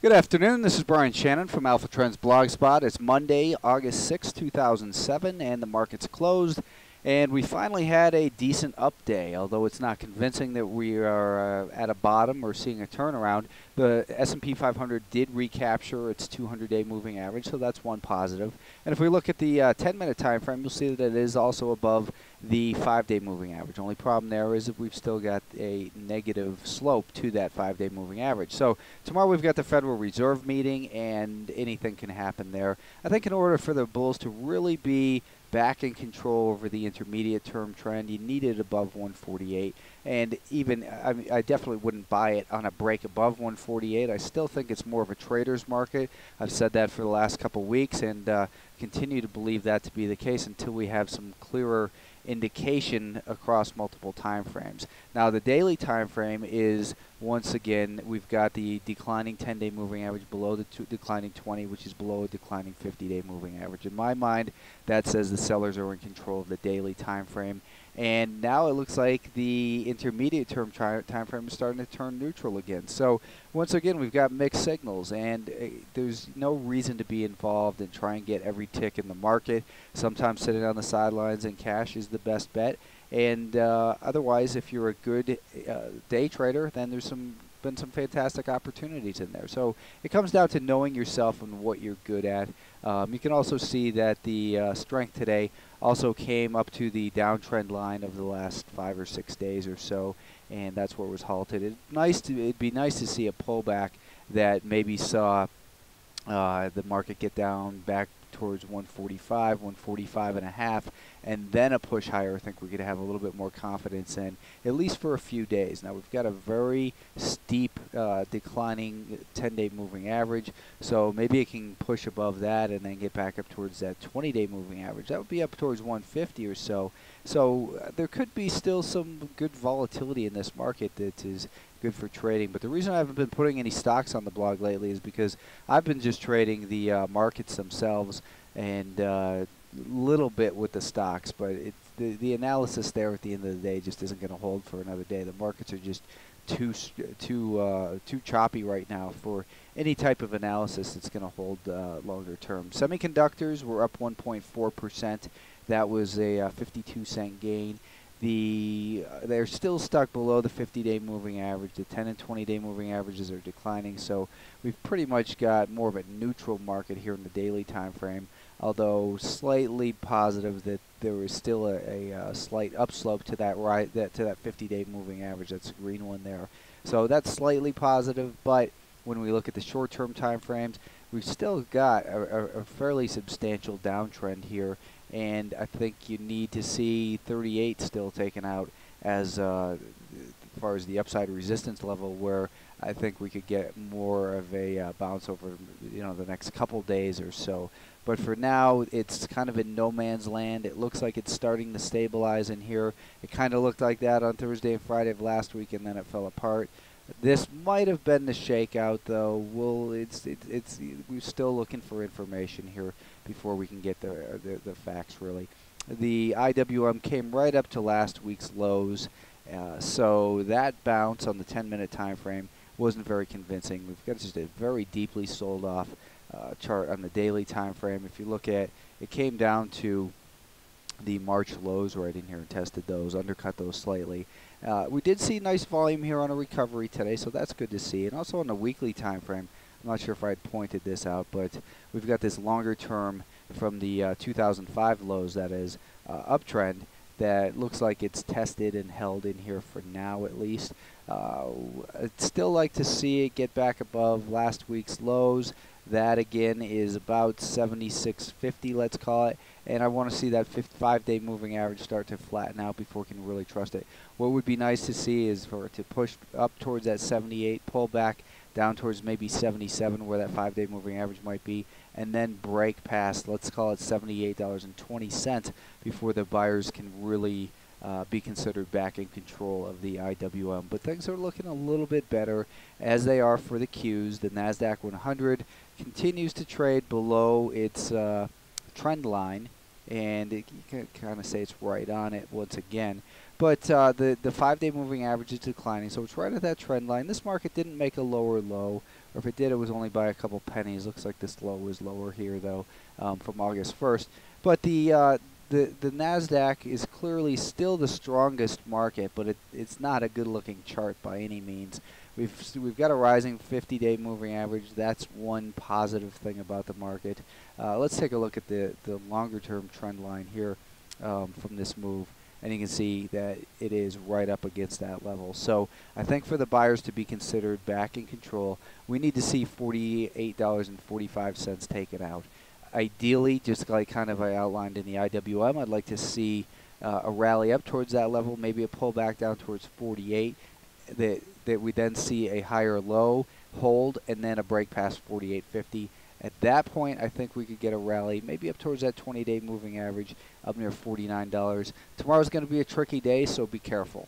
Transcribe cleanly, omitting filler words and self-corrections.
Good afternoon. This is Brian Shannon from Alpha Trends Blogspot. It's Monday, August 6, 2007, and the market's closed. And we finally had a decent up day, although it's not convincing that we are at a bottom or seeing a turnaround. The SP 500 did recapture its 200-day moving average, so that's one positive. And if we look at the 10-minute time frame, you'll see that it is also above the 5-day moving average. Only problem there is that we've still got a negative slope to that 5-day moving average. So tomorrow we've got the Federal Reserve meeting, and anything can happen there. I think in order for the bulls to really be back in control over the intermediate term trend, you need it above 148. And even, I definitely wouldn't buy it on a break above 148. I still think it's more of a trader's market. I've said that for the last couple weeks, and continue to believe that to be the case until we have some clearer indication across multiple time frames. Now the daily time frame is, once again, we've got the declining 10-day moving average below the declining 20, which is below a declining 50-day moving average. In my mind, that says the sellers are in control of the daily time frame. And now it looks like the intermediate term time frame is starting to turn neutral again. So once again, we've got mixed signals, and there's no reason to be involved and try and get every tick in the market. Sometimes sitting on the sidelines in cash is the best bet. And otherwise, if you're a good day trader, then there's been some fantastic opportunities in there. So it comes down to knowing yourself and what you're good at. You can also see that the strength today also came up to the downtrend line of the last 5 or 6 days or so, and that's where it was halted. It'd be nice to see a pullback that maybe saw the market get down back towards 145, 145 and a half, and then a push higher. I think we could have a little bit more confidence in, at least for a few days. Now we've got a very steep declining 10-day moving average, so maybe it can push above that and then get back up towards that 20-day moving average. That would be up towards 150 or so. So there could be still some good volatility in this market that is good for trading. But the reason I haven't been putting any stocks on the blog lately is because I've been just trading the markets themselves and little bit with the stocks. But the analysis there at the end of the day just isn't going to hold for another day. The markets are just too choppy right now for any type of analysis that's going to hold longer term. Semiconductors were up 1.4%. That was a 52-cent gain. They're still stuck below the 50-day moving average. The 10 and 20-day moving averages are declining, so we've pretty much got more of a neutral market here in the daily time frame, although slightly positive that there is still a slight upslope to that to that 50-day moving average. That's the green one there. So that's slightly positive, but when we look at the short-term time frames, we've still got a fairly substantial downtrend here. And I think you need to see 38 still taken out as far as the upside resistance level, where I think we could get more of a bounce over, the next couple days or so. But for now, it's kind of in no man's land. It looks like it's starting to stabilize in here. It kind of looked like that on Thursday and Friday of last week, and then it fell apart. This might have been the shakeout, though. We're still looking for information here before we can get the facts, really. The IWM came right up to last week's lows, so that bounce on the 10-minute time frame wasn't very convincing. We've got just a very deeply sold off chart on the daily time frame. If you look at it, came down to the March lows right in here and tested those, undercut those slightly. We did see nice volume here on a recovery today, so that's good to see. And also on the weekly time frame, I'm not sure if I'd pointed this out, but we've got this longer term from the 2005 lows, that is, uptrend, that looks like it's tested and held in here for now at least. I'd still like to see it get back above last week's lows. That again is about 76.50, let's call it, and I want to see that 5-day moving average start to flatten out before we can really trust it. What would be nice to see is for it to push up towards that 78, pull back down towards maybe 77, where that 5-day moving average might be, and then break past, let's call it $78.20, before the buyers can really be considered back in control of the IWM. But things are looking a little bit better, as they are for the Qs. The Nasdaq 100 continues to trade below its trend line, and you can kind of say it's right on it once again. But the 5-day moving average is declining, so it's right at that trend line. This market didn't make a lower low. or if it did, it was only by a couple pennies. Looks like this low was lower here, though, from August 1st. But the Nasdaq is clearly still the strongest market, but it's not a good-looking chart by any means. We've got a rising 50-day moving average. That's one positive thing about the market. Let's take a look at the longer-term trend line here from this move, and you can see that it is right up against that level. So I think for the buyers to be considered back in control, we need to see $48.45 taken out. Ideally, just like kind of I outlined in the IWM, I'd like to see a rally up towards that level, maybe a pullback down towards 48, that we then see a higher low, hold, and then a break past 48.50. At that point, I think we could get a rally, maybe up towards that 20-day moving average, up near $49. Tomorrow's going to be a tricky day, so be careful.